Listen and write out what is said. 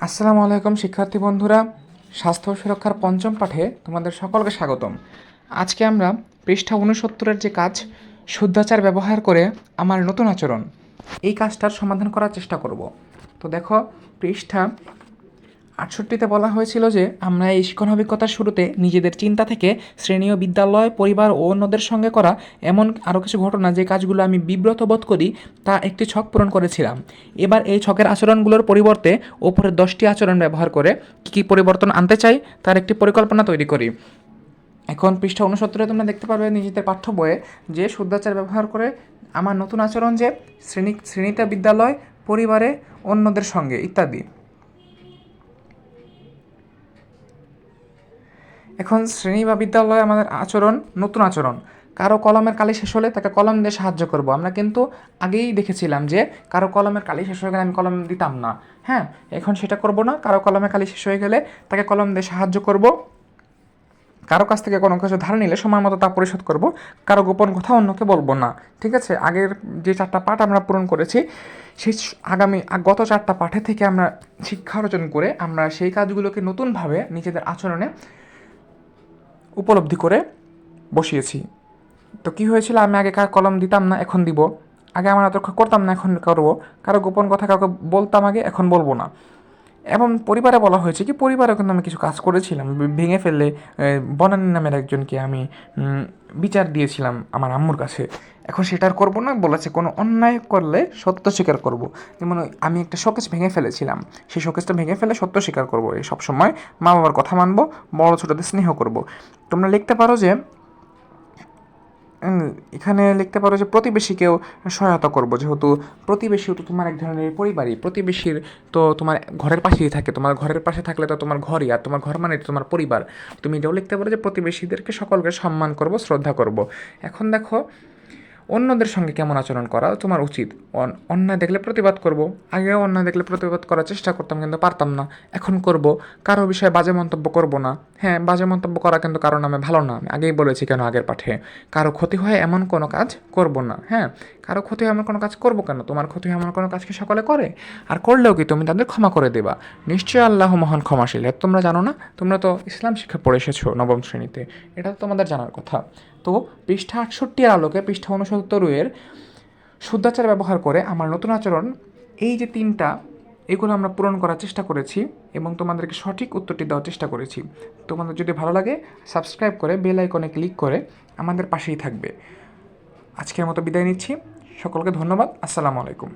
আসসালামু আলাইকুম শিক্ষার্থী বন্ধুরা, স্বাস্থ্য সুরক্ষার পঞ্চম পাঠে তোমাদের সকলকে স্বাগতম। আজকে আমরা পৃষ্ঠা 69-এর যে কাজ শুদ্ধাচার ব্যবহার করে আমার নতুন আচরণ, এই কাজটার সমাধান করার চেষ্টা করব। তো দেখো, পৃষ্ঠা 68-তে বলা হয়েছিল যে আমরা এই শিক্ষণ অভিজ্ঞতার শুরুতে নিজেদের চিন্তা থেকে শ্রেণী ও বিদ্যালয়, পরিবার ও অন্যদের সঙ্গে করা এমন আরও কিছু ঘটনা যে কাজগুলো আমি বিব্রত বোধ করি তা একটি ছক পূরণ করেছিলাম। এবার এই ছকের আচরণগুলোর পরিবর্তে ওপরের 10টি আচরণ ব্যবহার করে কী পরিবর্তন আনতে চাই তার একটি পরিকল্পনা তৈরি করি। এখন পৃষ্ঠা 69-এ তোমরা দেখতে পারবে নিজেদের পাঠ্য বইয়ে যে শুদ্ধাচার ব্যবহার করে আমার নতুন আচরণ যে শ্রেণীতে, বিদ্যালয়, পরিবারে, অন্যদের সঙ্গে ইত্যাদি। এখন শ্রেণী বা বিদ্যালয়ে আমাদের আচরণ, নতুন আচরণ, কারো কলমের কালি শেষ হলে তাকে কলম দিয়ে সাহায্য করব। আমরা কিন্তু আগেই দেখেছিলাম যে কারো কলমের কালি শেষ হয়ে গেলে আমি কলম দিতাম না। হ্যাঁ, এখন সেটা করব না। কারো কলমের কালি শেষ হয়ে গেলে তাকে কলম দিয়ে সাহায্য করব। কারো কাছ থেকে কোনো কিছু ধার নিলে সময় মতো তা পরিশোধ করব। কারো গোপন কথা অন্যকে বলবো না। ঠিক আছে, আগের যে 4টা পাঠ আমরা পূরণ করেছি, সেই গত 4টা পাঠে থেকে আমরা শিক্ষা অর্জন করে আমরা সেই কাজগুলোকে নতুনভাবে নিজেদের আচরণে উপলব্ধি করে বসিয়েছি। তো কী হয়েছিল, আমি আগে কার কলম দিতাম না, এখন দিব। আগে আমার অত করতাম না, এখন করবো। কারো গোপন কথা কাউকে বলতাম আগে, এখন বলবো না। এবং পরিবারে বলা হয়েছে কি, পরিবারেও কিন্তু আমি কিছু কাজ করেছিলাম। ভেঙে ফেললে বনানী নামের একজনকে আমি বিচার দিয়েছিলাম আমার আম্মুর কাছে। এখন সেটা আর করবো না। বলেছে কোনো অন্যায় করলে সত্য স্বীকার করব। যেমন আমি একটা শোকেস ভেঙে ফেলেছিলাম, সেই শোকেসটা ভেঙে ফেলে সত্য স্বীকার করবো। এই সবসময় মা বাবার কথা মানবো, বড় ছোটোদের স্নেহ করব। তোমরা লিখতে পারো যে এখানে লিখতে পারো যে প্রতিবেশীকেও সহায়তা করব, যেহেতু প্রতিবেশীও তো তোমার এক ধরনের পরিবারই। প্রতিবেশীর তো তোমার ঘরের পাশেই থাকে, তোমার ঘরের পাশে থাকলে তো তোমার ঘরই, আর তোমার ঘর মানে তোমার পরিবার। তুমি এটাও লিখতে পারো যে প্রতিবেশীদেরকে সকলকে সম্মান করব, শ্রদ্ধা করব। এখন দেখো, অন্যদের সঙ্গে কেমন আচরণ করা তোমার উচিত। অন্যায় দেখলে প্রতিবাদ করব। আগেও অন্যায় দেখলে প্রতিবাদ করার চেষ্টা করতাম, কিন্তু পারতাম না। এখন করব। কারো বিষয়ে বাজে মন্তব্য করব না। হ্যাঁ, বাজে মন্তব্য করা কিন্তু কারো নামে ভালো না। আমি আগেই বলেছি কেন আগের পাঠে। কারো ক্ষতি হয় এমন কোনো কাজ করব না। হ্যাঁ, কারো ক্ষতি হয় এমন কোনো কাজ করব কেন? তোমার ক্ষতি হয় এমন কোনো কাজকে সকলে করে, আর করলেও কি তুমি তাদের ক্ষমা করে দেবা? নিশ্চয়ই আল্লাহ মহান ক্ষমাশীল। তোমরা জানো না? তোমরা তো ইসলাম শিক্ষা পড়ে এসেছো 9ম শ্রেণীতে, এটা তো তোমাদের জানার কথা। তো পৃষ্ঠা 68-এর আলোকে পৃষ্ঠা 69-এর শুদ্ধাচার ব্যবহার করে আমার নতুন আচরণ, এই যে 3টা, এগুলো আমরা পূরণ করার চেষ্টা করেছি এবং তোমাদেরকে সঠিক উত্তরটি দেওয়ার চেষ্টা করেছি। তোমাদের যদি ভালো লাগে, সাবস্ক্রাইব করে বেল আইকনে ক্লিক করে আমাদের পাশেই থাকবে। আজকের মতো বিদায় নিচ্ছি। সকলকে ধন্যবাদ। আসসালামু আলাইকুম।